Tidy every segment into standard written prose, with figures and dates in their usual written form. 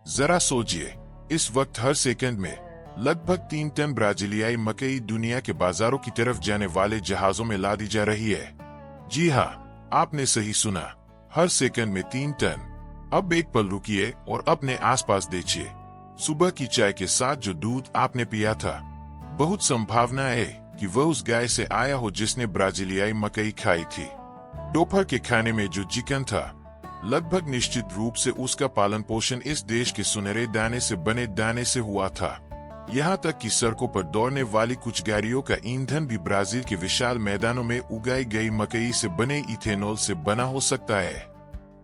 जरा सोचिए, इस वक्त हर सेकंड में लगभग 3 टन ब्राजीलियाई मकई दुनिया के बाजारों की तरफ जाने वाले जहाजों में लादी जा रही है। जी हाँ, आपने सही सुना, हर सेकंड में 3 टन। अब एक पल रुकिए और अपने आसपास देखिए। सुबह की चाय के साथ जो दूध आपने पिया था, बहुत संभावना है कि वह उस गाय से आया हो जिसने ब्राजीलियाई मकई खाई थी। दोपहर के खाने में जो चिकन था, लगभग निश्चित रूप से उसका पालन पोषण इस देश के सुनहरे दाने से बने दाने से हुआ था। यहाँ तक कि सड़कों पर दौड़ने वाली कुछ गाड़ियों का ईंधन भी ब्राजील के विशाल मैदानों में उगाई गई मकई से बने इथेनॉल से बना हो सकता है।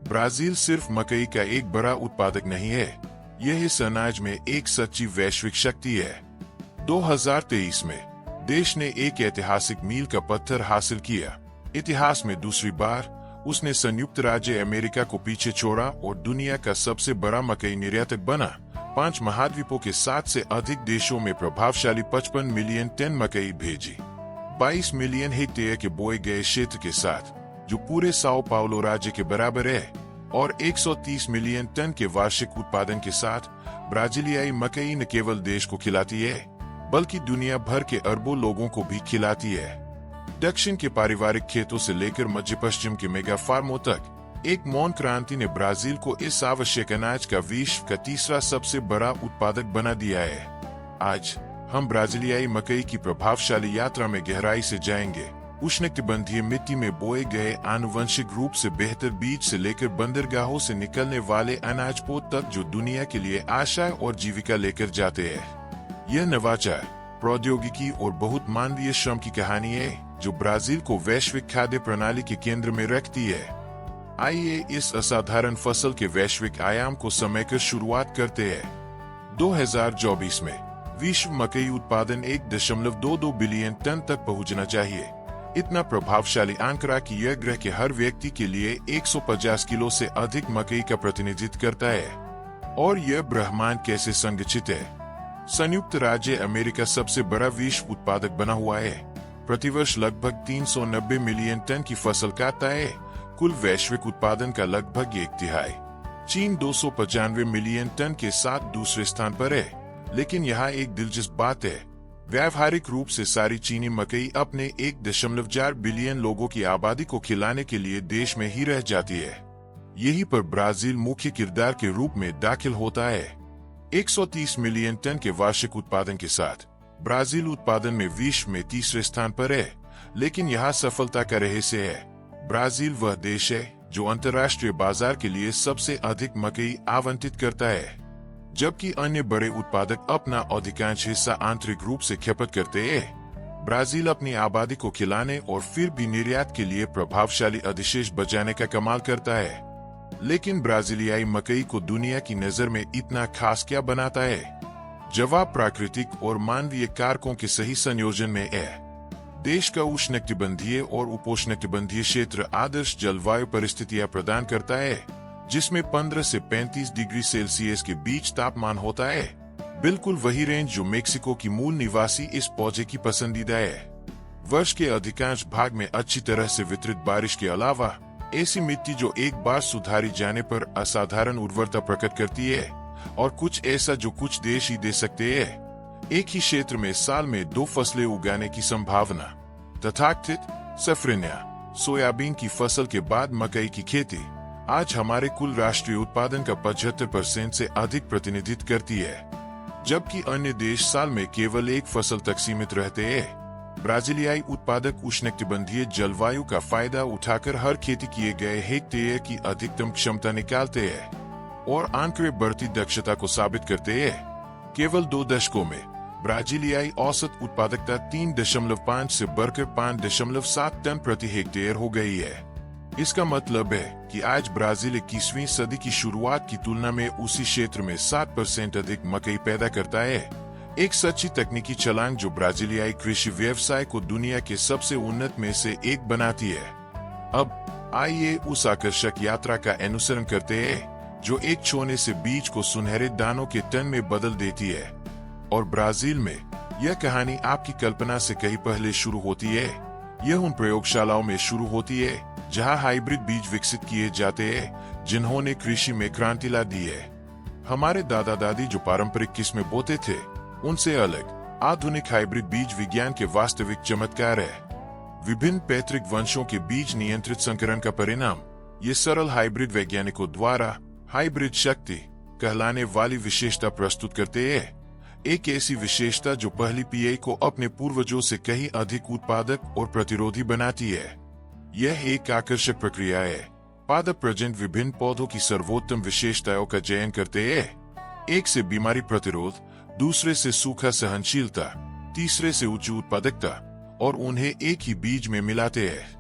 ब्राजील सिर्फ मकई का एक बड़ा उत्पादक नहीं है, यह इस अनाज में एक सच्ची वैश्विक शक्ति है। 2023 में देश ने एक ऐतिहासिक मील का पत्थर हासिल किया। इतिहास में दूसरी बार उसने संयुक्त राज्य अमेरिका को पीछे छोड़ा और दुनिया का सबसे बड़ा मकई निर्यातक बना। 5 महाद्वीपों के 7 से अधिक देशों में प्रभावशाली 55 मिलियन टन मकई भेजी। 22 मिलियन हेक्टेयर के बोए गए क्षेत्र के साथ, जो पूरे साओ पाउलो राज्य के बराबर है, और 130 मिलियन टन के वार्षिक उत्पादन के साथ ब्राजीलियाई मकई न केवल देश को खिलाती है, बल्कि दुनिया भर के अरबों लोगों को भी खिलाती है। दक्षिण के पारिवारिक खेतों से लेकर मध्य पश्चिम के मेगा फार्मों तक, एक मौन क्रांति ने ब्राजील को इस आवश्यक अनाज का विश्व का तीसरा सबसे बड़ा उत्पादक बना दिया है। आज हम ब्राजीलियाई मकई की प्रभावशाली यात्रा में गहराई से जाएंगे। उष्णकटिबंधीय मिट्टी में बोए गए आनुवंशिक रूप से बेहतर बीज से लेकर बंदरगाहों से निकलने वाले अनाज पोत तक, जो दुनिया के लिए आशा और जीविका लेकर जाते हैं। यह नवाचार, प्रौद्योगिकी और बहुत मानवीय श्रम की कहानी है जो ब्राजील को वैश्विक खाद्य प्रणाली के केंद्र में रखती है। आइए इस असाधारण फसल के वैश्विक आयाम को समझकर शुरुआत करते हैं। 2024 में विश्व मकई उत्पादन 1.22 बिलियन टन तक पहुंचना चाहिए। इतना प्रभावशाली आंकड़ा कि यह ग्रह के हर व्यक्ति के लिए 150 किलो से अधिक मकई का प्रतिनिधित्व करता है। और यह ब्रह्मांड कैसे संगठित है? संयुक्त राज्य अमेरिका सबसे बड़ा विश्व उत्पादक बना हुआ है। प्रतिवर्ष लगभग 390 मिलियन टन की फसल काटता है। कुल वैश्विक उत्पादन का लगभग 1/3। चीन 295 मिलियन टन के साथ दूसरे स्थान पर है। लेकिन यहाँ एक दिलचस्प बात है, व्यावहारिक रूप से सारी चीनी मकई अपने 1.4 बिलियन लोगों की आबादी को खिलाने के लिए देश में ही रह जाती है। यहीं पर ब्राजील मुख्य किरदार के रूप में दाखिल होता है। 130 मिलियन टन के वार्षिक उत्पादन के साथ ब्राजील उत्पादन में विश्व में तीसरे स्थान पर है। लेकिन यहाँ सफलता का रहस्य है, ब्राजील वह देश है जो अंतर्राष्ट्रीय बाजार के लिए सबसे अधिक मकई आवंटित करता है, जबकि अन्य बड़े उत्पादक अपना अधिकांश हिस्सा आंतरिक रूप से खपत करते हैं। ब्राजील अपनी आबादी को खिलाने और फिर भी निर्यात के लिए प्रभावशाली अधिशेष बचाने का कमाल करता है। लेकिन ब्राजीलियाई मकई को दुनिया की नजर में इतना खास क्या बनाता है? जवाब प्राकृतिक और मानवीय कारकों के सही संयोजन में है। देश का उष्णकटिबंधीय और उपोष्णकटिबंधीय क्षेत्र आदर्श जलवायु परिस्थितियां प्रदान करता है, जिसमें 15 से 35 डिग्री सेल्सियस के बीच तापमान होता है। बिल्कुल वही रेंज जो मेक्सिको की मूल निवासी इस पौधे की पसंदीदा है। वर्ष के अधिकांश भाग में अच्छी तरह से वितरित बारिश के अलावा ऐसी मिट्टी जो एक बार सुधारी जाने पर असाधारण उर्वरता प्रकट करती है, और कुछ ऐसा जो कुछ देश ही दे सकते हैं। एक ही क्षेत्र में साल में 2 फसलें उगाने की संभावना। तथाकथित सफ्रिनिया सोयाबीन की फसल के बाद मकई की खेती आज हमारे कुल राष्ट्रीय उत्पादन का 75% से अधिक प्रतिनिधित्व करती है, जबकि अन्य देश साल में केवल एक फसल तक सीमित रहते हैं। ब्राजीलियाई उत्पादक उष्णकटिबंधीय जलवायु का फायदा उठाकर हर खेती किए गए हेक्टेयर की अधिकतम क्षमता निकालते हैं, और आंकड़े बढ़ती दक्षता को साबित करते हैं। केवल 2 दशकों में ब्राजीलियाई औसत उत्पादकता 3.5 से बढ़कर 5.7 टन प्रति हेक्टेयर हो गई है। इसका मतलब है कि आज ब्राजील 21वीं सदी की शुरुआत की तुलना में उसी क्षेत्र में 7% अधिक मकई पैदा करता है। एक सच्ची तकनीकी छलांग जो ब्राजीलियाई कृषि व्यवसाय को दुनिया के सबसे उन्नत में से एक बनाती है। अब आइए उस आकर्षक यात्रा का अनुसरण करते हैं जो एक छोने से बीज को सुनहरे दानों के टन में बदल देती है। और ब्राजील में यह कहानी आपकी कल्पना से कहीं पहले शुरू होती है। यह उन प्रयोगशालाओं में शुरू होती है जहां हाइब्रिड बीज विकसित किए जाते हैं जिन्होंने कृषि में क्रांति ला दी है। हमारे दादा दादी जो पारंपरिक किस्में बोते थे, उनसे अलग आधुनिक हाइब्रिड बीज विज्ञान के वास्तविक चमत्कार है। विभिन्न पैतृक वंशों के बीज नियंत्रित संकरण का परिणाम ये सरल हाइब्रिड वैज्ञानिकों द्वारा हाइब्रिड शक्ति कहलाने वाली विशेषता प्रस्तुत करते हैं। एक ऐसी विशेषता जो पहली पीढ़ी को अपने पूर्वजों से कहीं अधिक उत्पादक और प्रतिरोधी बनाती है। यह एक आकर्षक प्रक्रिया है। पादप प्रजनन विभिन्न पौधों की सर्वोत्तम विशेषताओं का चयन करते हैं। एक से बीमारी प्रतिरोध, दूसरे से सूखा सहनशीलता, तीसरे से उच्च उत्पादकता, और उन्हें एक ही बीज में मिलाते हैं।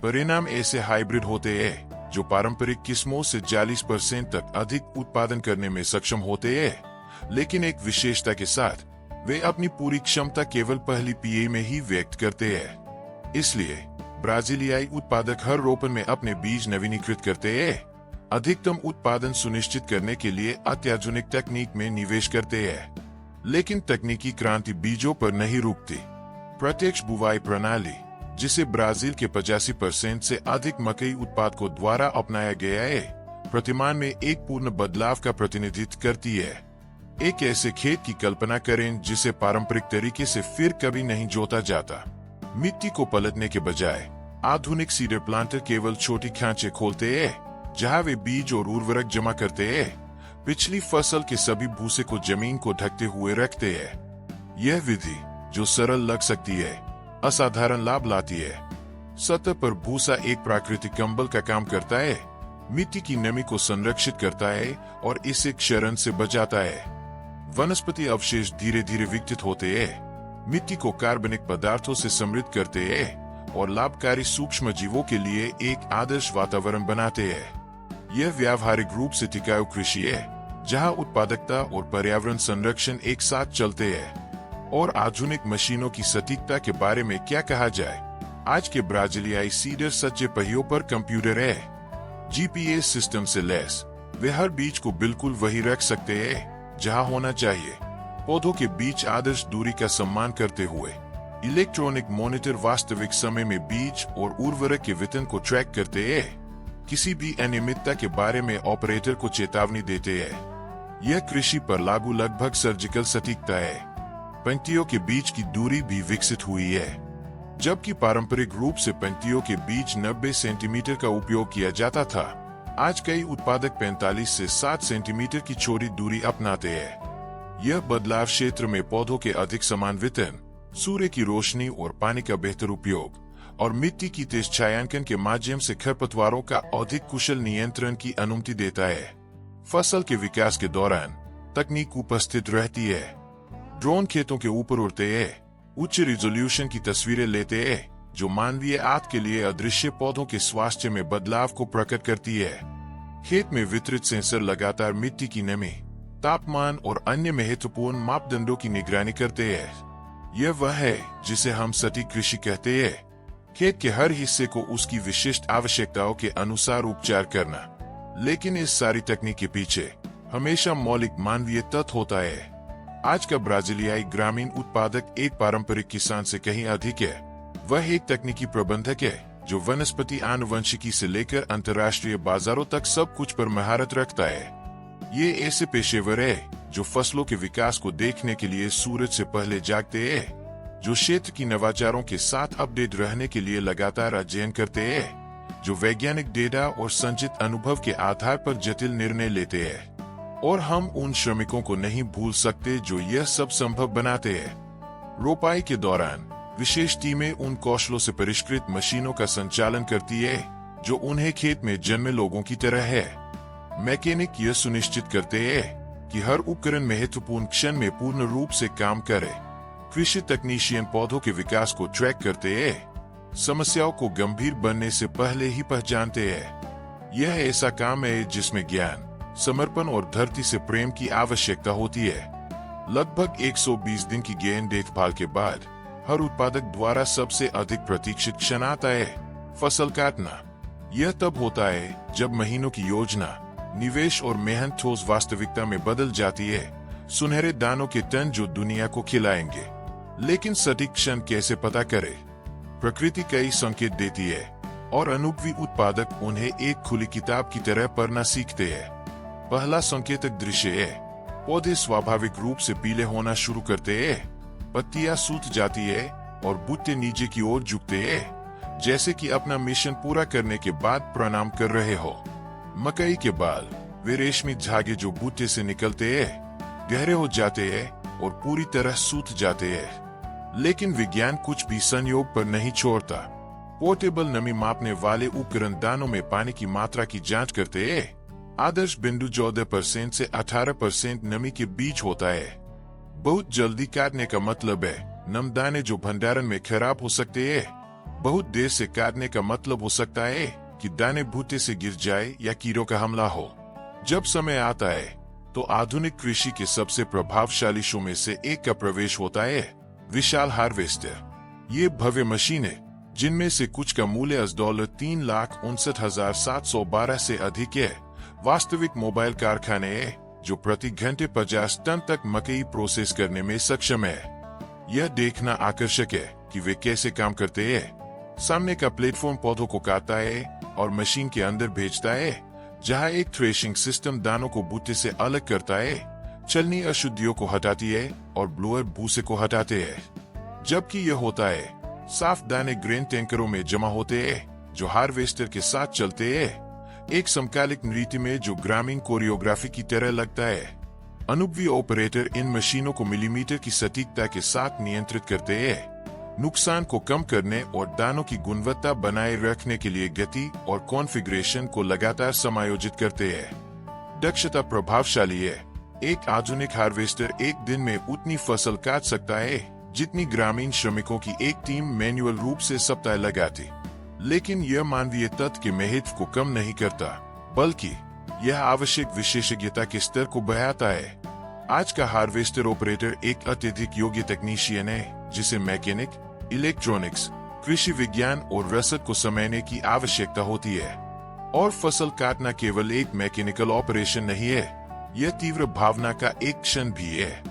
परिणाम ऐसे हाइब्रिड होते हैं जो पारंपरिक किस्मों से 40% तक अधिक उत्पादन करने में सक्षम होते हैं, लेकिन एक विशेषता के साथ वे अपनी पूरी क्षमता केवल पहली पीढ़ी में ही व्यक्त करते हैं। इसलिए ब्राजीलियाई उत्पादक हर रोपण में अपने बीज नवीनीकृत करते हैं, अधिकतम उत्पादन सुनिश्चित करने के लिए अत्याधुनिक तकनीक में निवेश करते हैं। लेकिन तकनीकी क्रांति बीजों पर नहीं रुकती। प्रत्यक्ष बुवाई प्रणाली, जिसे ब्राजील के 85% से अधिक मकई उत्पादकों द्वारा अपनाया गया है, प्रतिमान में एक पूर्ण बदलाव का प्रतिनिधित्व करती है। एक ऐसे खेत की कल्पना करें जिसे पारंपरिक तरीके से फिर कभी नहीं जोता जाता। मिट्टी को पलटने के बजाय आधुनिक सीडर प्लांटर केवल छोटी खांचे खोलते हैं जहां वे बीज और उर्वरक जमा करते हैं। पिछली फसल के सभी भूसे को जमीन को ढकते हुए रखते हैं। यह विधि, जो सरल लग सकती है, असाधारण लाभ लाती है। सतह पर भूसा एक प्राकृतिक कंबल का काम करता है, मिट्टी की नमी को संरक्षित करता है और इसे क्षरण से बचाता है। वनस्पति अवशेष धीरे धीरे विकसित होते हैं, मिट्टी को कार्बनिक पदार्थों से समृद्ध करते हैं और लाभकारी सूक्ष्म जीवों के लिए एक आदर्श वातावरण बनाते हैं। यह व्यावहारिक रूप से टिकाऊ कृषि है, जहां उत्पादकता और पर्यावरण संरक्षण एक साथ चलते हैं। और आधुनिक मशीनों की सटीकता के बारे में क्या कहा जाए। आज के ब्राजीलियाई सीडर सच्चे पहियों पर कंप्यूटर है, जीपीएस सिस्टम से लैस। वे हर बीज को बिल्कुल वही रख सकते हैं जहां होना चाहिए। पौधों के बीच आदर्श दूरी का सम्मान करते हुए इलेक्ट्रॉनिक मॉनिटर वास्तविक समय में बीज और उर्वरक के वितरण को ट्रैक करते हैं। किसी भी अनियमितता के बारे में ऑपरेटर को चेतावनी देते हैं। यह कृषि पर लागू लगभग सर्जिकल सटीकता है। पंक्तियों के बीच की दूरी भी विकसित हुई है। जबकि पारंपरिक रूप से पंक्तियों के बीच 90 सेंटीमीटर का उपयोग किया जाता था, आज कई उत्पादक 45 से 7 सेंटीमीटर की छोटी दूरी अपनाते हैं। यह बदलाव क्षेत्र में पौधों के अधिक समान वितरण, सूर्य की रोशनी और पानी का बेहतर उपयोग और मिट्टी की तेज छायांकन के माध्यम से खरपतवारों का अधिक कुशल नियंत्रण की अनुमति देता है। फसल के विकास के दौरान तकनीक उपस्थित रहती है। ड्रोन खेतों के ऊपर उड़ते हैं, उच्च रिजोल्यूशन की तस्वीरें लेते हैं, जो मानवीय आंख के लिए अदृश्य पौधों के स्वास्थ्य में बदलाव को प्रकट करती है। खेत में वितरित सेंसर लगातार मिट्टी की नमी, तापमान और अन्य महत्वपूर्ण मापदंडों की निगरानी करते हैं। यह वह है जिसे हम सटीक कृषि कहते हैं। खेत के हर हिस्से को उसकी विशिष्ट आवश्यकताओं के अनुसार उपचार करना। लेकिन इस सारी तकनीक के पीछे हमेशा मौलिक मानवीय तत्व होता है। आज का ब्राजीलियाई ग्रामीण उत्पादक एक पारंपरिक किसान से कहीं अधिक है। वह एक तकनीकी प्रबंधक है जो वनस्पति आनुवंशिकी से लेकर अंतर्राष्ट्रीय बाजारों तक सब कुछ पर महारत रखता है। ये ऐसे पेशेवर है जो फसलों के विकास को देखने के लिए सूरज से पहले जागते हैं, जो क्षेत्र की नवाचारों के साथ अपडेट रहने के लिए लगातार अध्ययन करते हैं, जो वैज्ञानिक डेटा और संचित अनुभव के आधार पर जटिल निर्णय लेते हैं। और हम उन श्रमिकों को नहीं भूल सकते जो यह सब संभव बनाते हैं। रोपाई के दौरान विशेष टीमें उन कौशलों से परिष्कृत मशीनों का संचालन करती है जो उन्हें खेत में जन्मे लोगों की तरह है। मैकेनिक यह सुनिश्चित करते हैं कि हर उपकरण महत्वपूर्ण क्षण में पूर्ण रूप से काम करे। कृषि तकनीशियन पौधों के विकास को ट्रैक करते हैं, समस्याओं को गंभीर बनने से पहले ही पहचानते हैं। यह ऐसा काम है जिसमें ज्ञान, समर्पण और धरती से प्रेम की आवश्यकता होती है। लगभग 120 दिन की गहन देखभाल के बाद हर उत्पादक द्वारा सबसे अधिक प्रतीक्षित क्षण आता है, फसल काटना। यह तब होता है जब महीनों की योजना, निवेश और मेहनत ठोस वास्तविकता में बदल जाती है। सुनहरे दानों के टन जो दुनिया को खिलाएंगे। लेकिन सटीक क्षण कैसे पता करे? प्रकृति कई संकेत देती है और अनुभवी उत्पादक उन्हें एक खुली किताब की तरह पढ़ना सीखते हैं। पहला संकेतक दृश्य है। पौधे स्वाभाविक रूप से पीले होना शुरू करते हैं, पत्तियां सूख जाती है और बूटे नीचे की ओर झुकते हैं, जैसे कि अपना मिशन पूरा करने के बाद प्रणाम कर रहे हो। मकई के बाल, वे रेशमी धागे जो बूटे से निकलते हैं, गहरे हो जाते हैं और पूरी तरह सूख जाते हैं। लेकिन विज्ञान कुछ भी संयोग पर नहीं छोड़ता। पोर्टेबल नमी मापने वाले उपकरण दानों में पानी की मात्रा की जांच करते हैं। आदर्श बिंदु 14% से 18% नमी के बीच होता है। बहुत जल्दी काटने का मतलब है नम दाने जो भंडारण में खराब हो सकते हैं। बहुत देर से काटने का मतलब हो सकता है कि दाने बूटे से गिर जाए या कीड़ों का हमला हो। जब समय आता है तो आधुनिक कृषि के सबसे प्रभावशाली शो में से एक का प्रवेश होता है, विशाल हार्वेस्टर। ये भव्य मशीनें, जिनमें से कुछ का मूल्य $3,59,712 से अधिक है, वास्तविक मोबाइल कारखाने हैं जो प्रति घंटे 50 टन तक मकई प्रोसेस करने में सक्षम है। यह देखना आकर्षक है कि वे कैसे काम करते हैं। सामने का प्लेटफॉर्म पौधों को काटता है और मशीन के अंदर भेजता है, जहां एक थ्रेशिंग सिस्टम दानों को बूटे से अलग करता है, चलनी अशुद्धियों को हटाती है और ब्लोअर भूसे को हटाते हैं। जबकि यह होता है, साफ दाने ग्रेन टैंकरों में जमा होते हैं जो हार्वेस्टर के साथ चलते हैं, एक समकालिक नृत्य में जो ग्रामीण कोरियोग्राफी की तरह लगता है। अनुभवी ऑपरेटर इन मशीनों को मिलीमीटर की सटीकता के साथ नियंत्रित करते हैं, नुकसान को कम करने और दानों की गुणवत्ता बनाए रखने के लिए गति और कॉन्फ़िगरेशन को लगातार समायोजित करते हैं। दक्षता प्रभावशाली है। एक आधुनिक हार्वेस्टर एक दिन में उतनी फसल काट सकता है जितनी ग्रामीण श्रमिकों की एक टीम मैन्युअल रूप से सप्ताह लगाती। लेकिन यह मानवीय तत्व के महत्व को कम नहीं करता, बल्कि यह आवश्यक विशेषज्ञता के स्तर को बढ़ाता है। आज का हार्वेस्टर ऑपरेटर एक अत्यधिक योग्य तकनीशियन है जिसे मैकेनिक, इलेक्ट्रॉनिक्स, कृषि विज्ञान और रसद को समझने की आवश्यकता होती है। और फसल काटना केवल एक मैकेनिकल ऑपरेशन नहीं है, यह तीव्र भावना का एक क्षण भी है।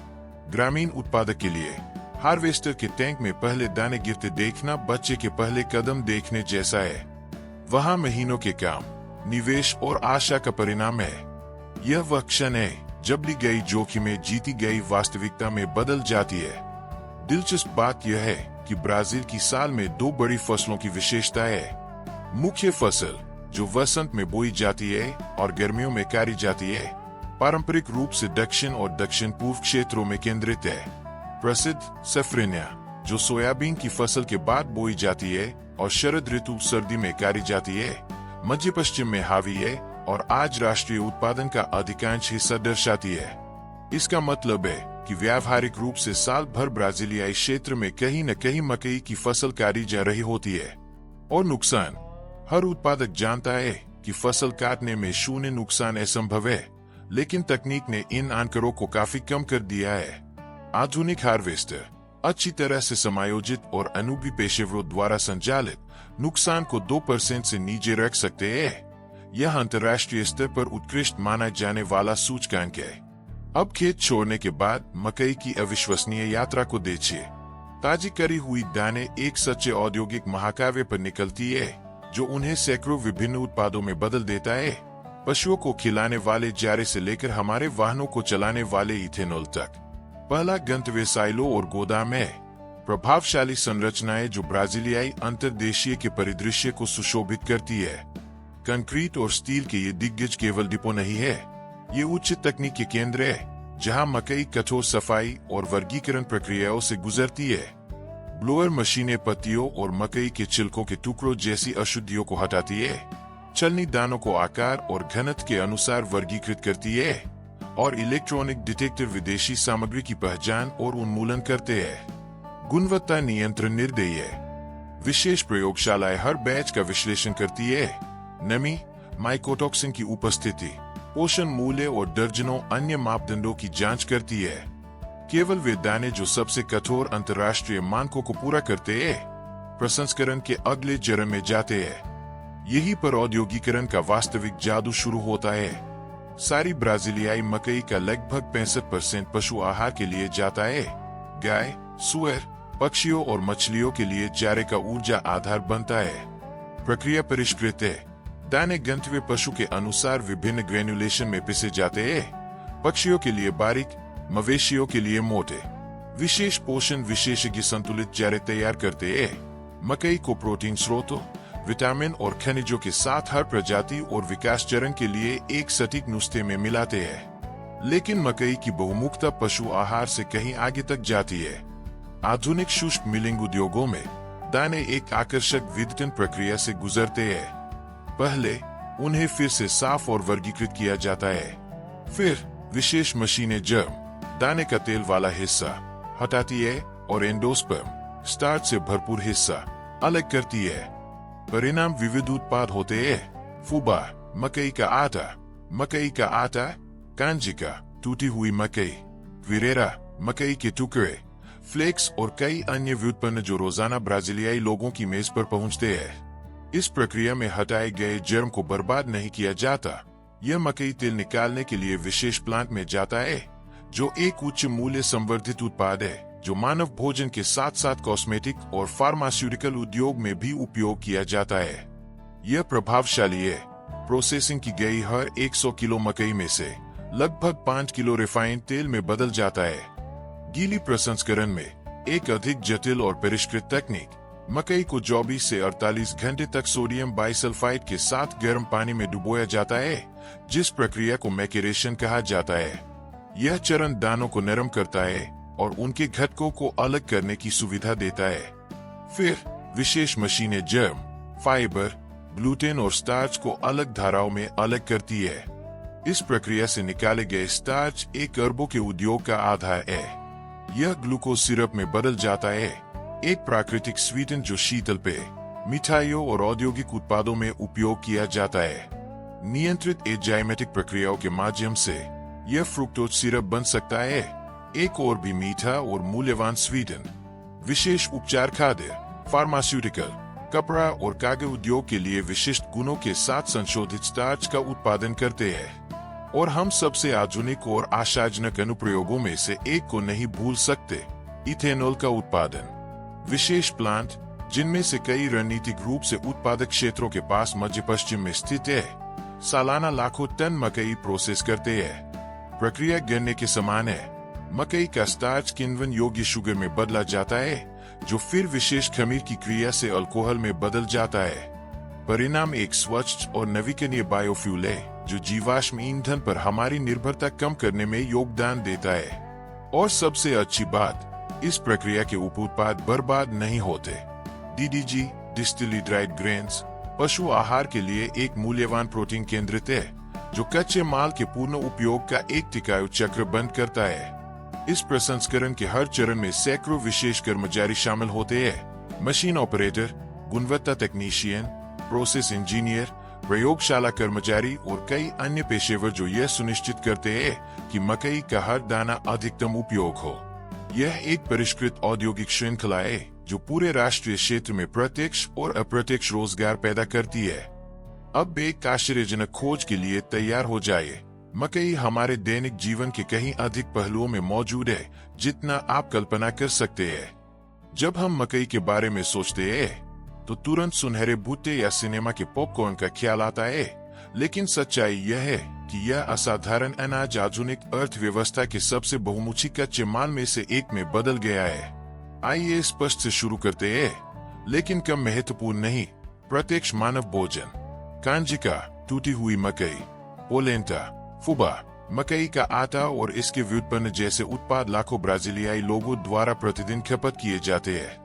ग्रामीण उत्पादक के लिए हार्वेस्टर के टैंक में पहले दाने गिरते देखना बच्चे के पहले कदम देखने जैसा है। वहाँ महीनों के काम, निवेश और आशा का परिणाम है। यह वह क्षण है जब ली गई जोखिमें जीती गई वास्तविकता में बदल जाती है। दिलचस्प बात यह है कि ब्राजील की साल में 2 बड़ी फसलों की विशेषता है। मुख्य फसल जो वसंत में बोई जाती है और गर्मियों में काटी जाती है, पारंपरिक रूप से दक्षिण और दक्षिण पूर्व क्षेत्रों में केंद्रित है। प्रसिद्ध सफ्रेनिया जो सोयाबीन की फसल के बाद बोई जाती है और शरद ऋतु सर्दी में काटी जाती है, मध्य पश्चिम में हावी है और आज राष्ट्रीय उत्पादन का अधिकांश हिस्सा दर्शाती है। इसका मतलब है कि व्यावहारिक रूप से साल भर ब्राजीलियाई क्षेत्र में कहीं न कहीं मकई की फसल काटी जा रही होती है। और नुकसान, हर उत्पादक जानता है कि फसल काटने में शून्य नुकसान असंभव है, लेकिन तकनीक ने इन आंकड़ों को काफी कम कर दिया है। आधुनिक हार्वेस्टर अच्छी तरह से समायोजित और अनुभवी पेशेवरों द्वारा संचालित नुकसान को 2% से नीचे रख सकते हैं। यह अंतर्राष्ट्रीय स्तर पर उत्कृष्ट माना जाने वाला सूचकांक है। अब खेत छोड़ने के बाद मकई की अविश्वसनीय यात्रा को देखिए। ताजी करी हुई दाने एक सच्चे औद्योगिक महाकाव्य पर निकलती है जो उन्हें सैकड़ों विभिन्न उत्पादों में बदल देता है। पशुओं को खिलाने वाले चारे से लेकर हमारे वाहनों को चलाने वाले इथेनॉल तक। पहला गंतव्य साइलो और गोदाम है। प्रभावशाली संरचनाएं जो ब्राजीलियाई अंतर्देशीय के परिदृश्य को सुशोभित करती है। कंक्रीट और स्टील के ये दिग्गज केवल डिपो नहीं है, ये उच्च तकनीक के केंद्र है जहां मकई कठोर सफाई और वर्गीकरण प्रक्रियाओं से गुजरती है। ब्लोअर मशीनें पत्तियों और मकई के छिलकों के टुकड़ों जैसी अशुद्धियों को हटाती है। चलनी दानों को आकार और घनत्व के अनुसार वर्गीकृत करती है और इलेक्ट्रॉनिक डिटेक्टर विदेशी सामग्री की पहचान और उन्मूलन करते हैं। गुणवत्ता नियंत्रण निर्दयी है। विशेष प्रयोगशालाएं हर बैच का विश्लेषण करती है, नमी, माइकोटॉक्सिन की उपस्थिति, पोषण मूल्य और दर्जनों अन्य मापदंडों की जांच करती है। केवल वे दाने जो सबसे कठोर अंतर्राष्ट्रीय मानकों को पूरा करते हैं प्रसंस्करण के अगले चरण में जाते हैं। यही पर औद्योगिकरण का वास्तविक जादू शुरू होता है। सारी ब्राजीलियाई मकई का लगभग 65% पशु आहार के लिए जाता है। गाय, सुअर, पक्षियों और मछलियों के लिए चारे का ऊर्जा आधार बनता है। प्रक्रिया परिष्कृत है। दाने गंतव्य पशु के अनुसार विभिन्न ग्रेन्युलेशन में पिसे जाते हैं। पक्षियों के लिए बारीक, मवेशियों के लिए मोटे। विशेष पोषण विशेषज्ञ संतुलित चारे तैयार करते हैं। मकई को प्रोटीन स्रोतों, विटामिन और खनिजों के साथ हर प्रजाति और विकास चरण के लिए एक सटीक नुस्खे में मिलाते हैं। लेकिन मकई की बहुमुखता पशु आहार से कहीं आगे तक जाती है। आधुनिक शुष्क मिलिंग उद्योगों में दाने एक आकर्षक विघटन प्रक्रिया से गुजरते हैं। पहले उन्हें फिर से साफ और वर्गीकृत किया जाता है। फिर विशेष मशीनें जर्म, दाने का तेल वाला हिस्सा हटाती है और एंडोस्पर्म, स्टार्च से भरपूर हिस्सा अलग करती है। परिणाम विविध उत्पाद होते हैं। फुबा, मकई का आटा, कांजिका, टूटी हुई मकई, विरेरा, मकई के टुकड़े, फ्लेक्स और कई अन्य व्युत्पन्न जो रोजाना ब्राजीलियाई लोगों की मेज पर पहुंचते हैं। इस प्रक्रिया में हटाए गए जर्म को बर्बाद नहीं किया जाता। यह मकई तेल निकालने के लिए विशेष प्लांट में जाता है, जो एक उच्च मूल्य संवर्धित उत्पाद है जो मानव भोजन के साथ साथ कॉस्मेटिक और फार्मास्यूटिकल उद्योग में भी उपयोग किया जाता है। यह प्रभावशाली है। प्रोसेसिंग की गई हर 100 किलो मकई में से लगभग 5 किलो रिफाइंड तेल में बदल जाता है। गीली प्रसंस्करण में एक अधिक जटिल और परिष्कृत तकनीक, मकई को 24 से 48 घंटे तक सोडियम बाइसल्फाइड के साथ गर्म पानी में डुबोया जाता है, जिस प्रक्रिया को मैकेरेशन कहा जाता है। यह चरण दानों को नरम करता है और उनके घटकों को अलग करने की सुविधा देता है। फिर विशेष मशीनें जर्म, फाइबर, ग्लूटेन और स्टार्च को अलग धाराओं में अलग करती है। इस प्रक्रिया से निकाले गए स्टार्च एक अरबों के उद्योग का आधार है। यह ग्लूकोज सिरप में बदल जाता है, एक प्राकृतिक स्वीटन जो शीतल पेय, मिठाइयों और औद्योगिक उत्पादों में उपयोग किया जाता है। नियंत्रित एंजाइमेटिक प्रक्रियाओं के माध्यम से यह फ्रुक्टोज सिरप बन सकता है, एक और भी मीठा और मूल्यवान स्वीटन। विशेष उपचार खाद्य, फार्मास्यूटिकल, कपड़ा और कागज उद्योग के लिए विशिष्ट गुणों के साथ संशोधित स्टार्च का उत्पादन करते हैं। और हम सबसे आधुनिक और आशाजनक अनुप्रयोगों में से एक को नहीं भूल सकते, इथेनॉल का उत्पादन। विशेष प्लांट, जिनमें से कई रणनीतिक रूप से उत्पादक क्षेत्रों के पास मध्य पश्चिम में स्थित है, सालाना लाखों टन मकई प्रोसेस करते हैं। प्रक्रिया गन्ने के समान है। मकई का स्टार्च किण्वन योग्य शुगर में बदला जाता है, जो फिर विशेष खमीर की क्रिया से अल्कोहल में बदल जाता है। परिणाम एक स्वच्छ और नवीकरणीय बायोफ्यूल है, जो जीवाश्म ईंधन पर हमारी निर्भरता कम करने में योगदान देता है। और सबसे अच्छी बात, इस प्रक्रिया के उप उत्पाद बर्बाद नहीं होते। DDG, डिस्टिली ड्राइड ग्रेन्स, पशु आहार के लिए एक मूल्यवान प्रोटीन केंद्रित है, जो कच्चे माल के पूर्ण उपयोग का एक टिकाऊ चक्र बंद करता है। इस प्रसंस्करण के हर चरण में सैकड़ों विशेष कर्मचारी शामिल होते हैं। मशीन ऑपरेटर, गुणवत्ता तकनीशियन, प्रोसेस इंजीनियर, प्रयोगशाला कर्मचारी और कई अन्य पेशेवर जो यह सुनिश्चित करते हैं कि मकई का हर दाना अधिकतम उपयोग हो। यह एक परिष्कृत औद्योगिक श्रृंखला है जो पूरे राष्ट्रीय क्षेत्र में प्रत्यक्ष और अप्रत्यक्ष रोजगार पैदा करती है। अब एक आश्चर्यजनक खोज के लिए तैयार हो जाइए। मकई हमारे दैनिक जीवन के कहीं अधिक पहलुओं में मौजूद है जितना आप कल्पना कर सकते हैं। जब हम मकई के बारे में सोचते हैं तो तुरंत सुनहरे भुट्टे या सिनेमा के पॉपकॉर्न का ख्याल आता है, लेकिन सच्चाई यह है कि यह असाधारण अनाज आधुनिक अर्थव्यवस्था के सबसे बहुमुखी कच्चे माल में से एक में बदल गया है। आइए स्पष्ट से शुरू करते हैं, लेकिन कम महत्वपूर्ण नहीं, प्रत्यक्ष मानव भोजन। कांजिका, टूटी हुई मकई, पोलेंटा, फुबा, मकई का आटा और इसके व्युत्पन्न जैसे उत्पाद लाखों ब्राजीलियाई लोगों द्वारा प्रतिदिन खपत किए जाते हैं।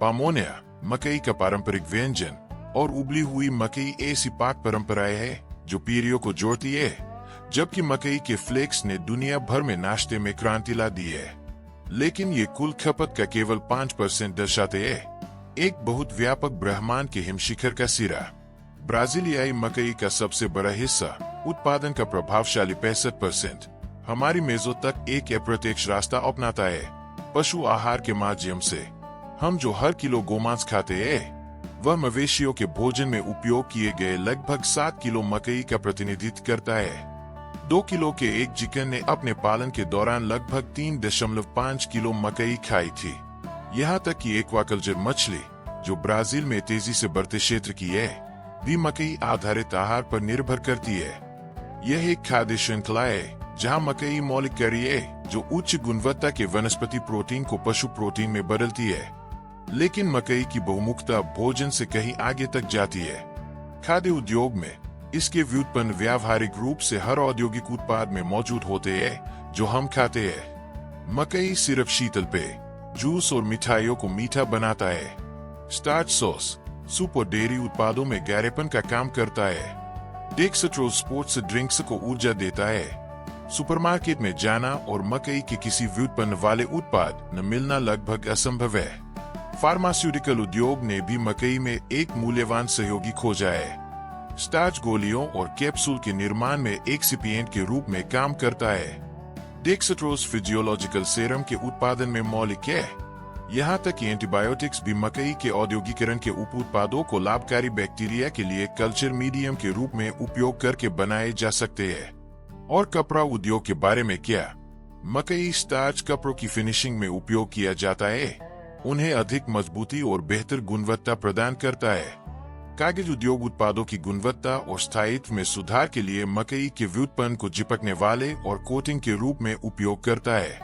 पामोनिया, मकई का पारंपरिक व्यंजन, और उबली हुई मकई ऐसी पाक परंपराएं हैं जो पीढ़ियों को जोड़ती है, जबकि मकई के फ्लेक्स ने दुनिया भर में नाश्ते में क्रांति ला दी है। लेकिन ये कुल खपत का केवल 5% दर्शाते हैं। एक बहुत व्यापक ब्रह्मांड के हिमशिखर का सिरा। ब्राजीलियाई मकई का सबसे बड़ा हिस्सा, उत्पादन का प्रभावशाली 65%, हमारी मेजों तक एक अप्रत्यक्ष रास्ता अपनाता है, पशु आहार के माध्यम से। हम जो हर किलो गोमांस खाते हैं, वह मवेशियों के भोजन में उपयोग किए गए लगभग 7 किलो मकई का प्रतिनिधित्व करता है। 2 किलो के एक चिकन ने अपने पालन के दौरान लगभग 3.5 किलो मकई खाई थी। यहाँ तक कि एक्वाकल्चर मछली, जो ब्राजील में तेजी से बढ़ते क्षेत्र की है, भी मकई आधारित आहार पर निर्भर करती है। यह एक खाद्य श्रृंखला है जहां मकई मौलिक करी है जो उच्च गुणवत्ता के वनस्पति प्रोटीन को पशु प्रोटीन में बदलती है। लेकिन मकई की बहुमुखता भोजन से कहीं आगे तक जाती है। खाद्य उद्योग में इसके व्युत्पन्न व्यावहारिक रूप से हर औद्योगिक उत्पाद में मौजूद होते हैं जो हम खाते हैं। मकई सिर्फ शीतल पेय, जूस और मिठाइयों को मीठा बनाता है। स्टार्च, सॉस, सूप और डेयरी उत्पादों में गहरेपन का काम करता है। डेक्सट्रोज स्पोर्ट्स ड्रिंक्स को ऊर्जा देता है। सुपरमार्केट में जाना और मकई के किसी व्युत्पन्न वाले उत्पाद न मिलना लगभग असंभव है। फार्मास्यूटिकल उद्योग ने भी मकई में एक मूल्यवान सहयोगी खोजा है। स्टार्च गोलियों और कैप्सूल के निर्माण में एक्सिपिएंट के रूप में काम करता है। डेक्सट्रोज फिजियोलॉजिकल सेरम के उत्पादन में मौलिक है। यहाँ तक कि एंटीबायोटिक्स भी मकई के औद्योगिकरण के उप उत्पादों को लाभकारी बैक्टीरिया के लिए कल्चर मीडियम के रूप में उपयोग करके बनाए जा सकते हैं। और कपड़ा उद्योग के बारे में क्या? मकई स्टार्च कपड़ों की फिनिशिंग में उपयोग किया जाता है। उन्हें अधिक मजबूती और बेहतर गुणवत्ता प्रदान करता है। कागज उद्योग उत्पादों की गुणवत्ता और स्थायित्व में सुधार के लिए मकई के व्युत्पन्न को चिपकने वाले और कोटिंग के रूप में उपयोग करता है।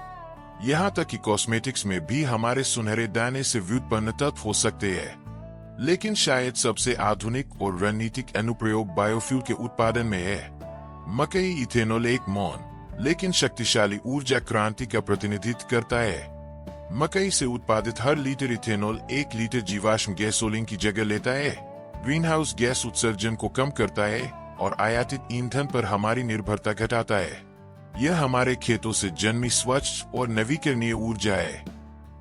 यहाँ तक कि कॉस्मेटिक्स में भी हमारे सुनहरे दाने से व्युत्पन्न तत्व हो सकते हैं। लेकिन शायद सबसे आधुनिक और रणनीतिक अनुप्रयोग बायोफ्यूल के उत्पादन में है। मकई इथेनॉल एक मौन लेकिन शक्तिशाली ऊर्जा क्रांति का प्रतिनिधित्व करता है। मकई से उत्पादित हर लीटर इथेनॉल 1 लीटर जीवाश्म गैसोलीन की जगह लेता है, ग्रीन हाउस गैस उत्सर्जन को कम करता है और आयातित ईंधन पर हमारी निर्भरता घटाता है। यह हमारे खेतों से जन्मी स्वच्छ और नवीकरणीय ऊर्जा है।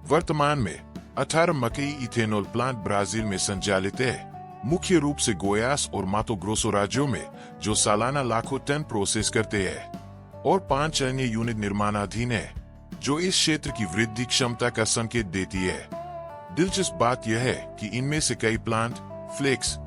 वर्तमान में 18 मकई इथेनॉल प्लांट ब्राजील में संचालित है, मुख्य रूप से गोयास और मातो ग्रोसो राज्यों में, जो सालाना लाखों टन प्रोसेस करते हैं, और 5 अन्य यूनिट निर्माणाधीन है जो इस क्षेत्र की वृद्धि क्षमता का संकेत देती है। दिलचस्प बात यह है कि इनमें से कई प्लांट फ्लेक्स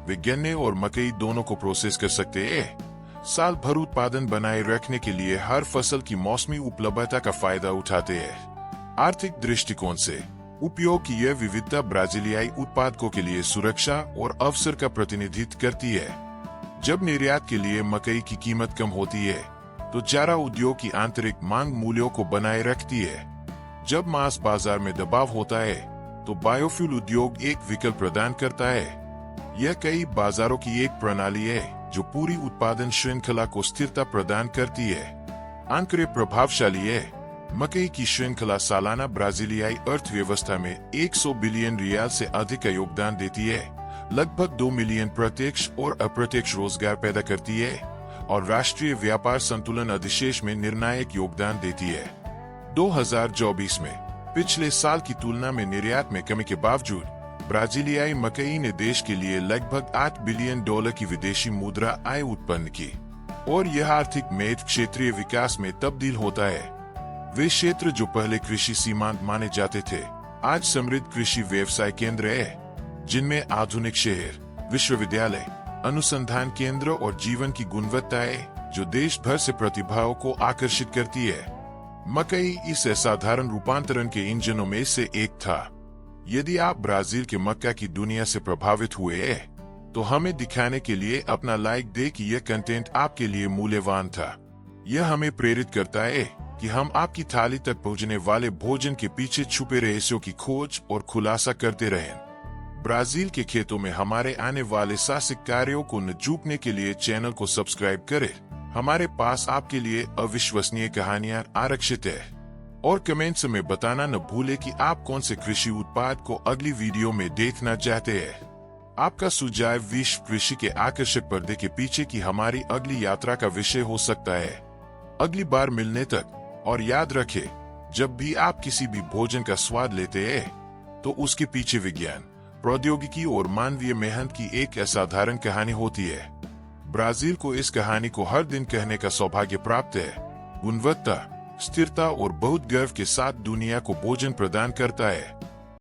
वे गन्ने और मकई दोनों को प्रोसेस कर सकते हैं। साल भर उत्पादन बनाए रखने के लिए हर फसल की मौसमी उपलब्धता का फायदा उठाते हैं। आर्थिक दृष्टिकोण से उपयोग की यह विविधता ब्राजीलियाई उत्पादकों के लिए सुरक्षा और अवसर का प्रतिनिधित्व करती है। जब निर्यात के लिए मकई की कीमत कम होती है तो चारा उद्योग की आंतरिक मांग मूल्यों को बनाए रखती है। जब मांस बाजार में दबाव होता है तो बायोफ्यूल उद्योग एक विकल्प प्रदान करता है। यह कई बाजारों की एक प्रणाली है जो पूरी उत्पादन श्रृंखला को स्थिरता प्रदान करती है। आंकड़े प्रभावशाली है। मकई की श्रृंखला सालाना ब्राजीलियाई अर्थव्यवस्था में 100 बिलियन रियाल से अधिक का योगदान देती है, लगभग 2 मिलियन प्रत्यक्ष और अप्रत्यक्ष रोजगार पैदा करती है और राष्ट्रीय व्यापार संतुलन अधिशेष में निर्णायक योगदान देती है। 2024 में पिछले साल की तुलना में निर्यात में कमी के बावजूद ब्राजीलियाई मकई ने देश के लिए लगभग $8 बिलियन की विदेशी मुद्रा आय उत्पन्न की और यह आर्थिक में क्षेत्रीय विकास में तब्दील होता है। वे क्षेत्र जो पहले कृषि सीमांत माने जाते थे आज समृद्ध कृषि व्यवसाय केंद्र है, जिनमें आधुनिक शहर, विश्वविद्यालय, अनुसंधान केंद्र और जीवन की गुणवत्ता है जो देश भर से प्रतिभाओं को आकर्षित करती है। मकई इस असाधारण रूपांतरण के इंजनों में से एक था। यदि आप ब्राजील के मक्का की दुनिया से प्रभावित हुए हैं तो हमें दिखाने के लिए अपना लाइक दे कि यह कंटेंट आपके लिए मूल्यवान था। यह हमें प्रेरित करता है कि हम आपकी थाली तक पहुंचने वाले भोजन के पीछे छुपे रहस्यों की खोज और खुलासा करते रहें। ब्राजील के खेतों में हमारे आने वाले साहसिक कार्यों को न चूकने के लिए चैनल को सब्सक्राइब करें। हमारे पास आपके लिए अविश्वसनीय कहानियां आरक्षित है। और कमेंट्स में बताना न भूले कि आप कौन से कृषि उत्पाद को अगली वीडियो में देखना चाहते हैं। आपका सुझाव विश्व कृषि के आकर्षक पर्दे के पीछे की हमारी अगली यात्रा का विषय हो सकता है। अगली बार मिलने तक, और याद रखें, जब भी आप किसी भी भोजन का स्वाद लेते हैं तो उसके पीछे विज्ञान, प्रौद्योगिकी और मानवीय मेहनत की एक असाधारण कहानी होती है। ब्राजील को इस कहानी को हर दिन कहने का सौभाग्य प्राप्त है। गुणवत्ता, स्थिरता और बहुत गर्व के साथ दुनिया को भोजन प्रदान करता है।